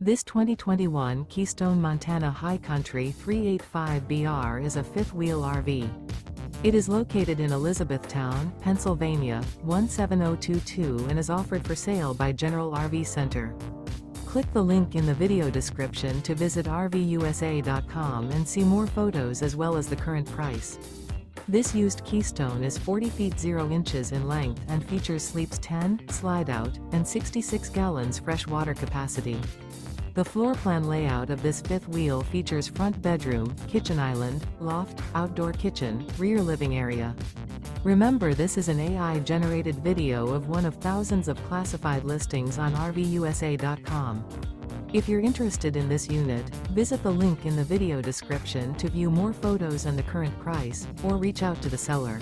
This 2021 Keystone Montana High Country 385BR is a fifth-wheel RV. It is located in Elizabethtown, Pennsylvania, 17022 and is offered for sale by General RV Center. Click the link in the video description to visit RVUSA.com and see more photos as well as the current price. This used Keystone is 40 feet 0 inches in length and features sleeps 10, slide-out, and 66 gallons fresh water capacity. The floor plan layout of this fifth wheel features front bedroom, kitchen island, loft, outdoor kitchen, rear living area. Remember, this is an AI-generated video of one of thousands of classified listings on RVUSA.com. If you're interested in this unit, visit the link in the video description to view more photos and the current price, or reach out to the seller.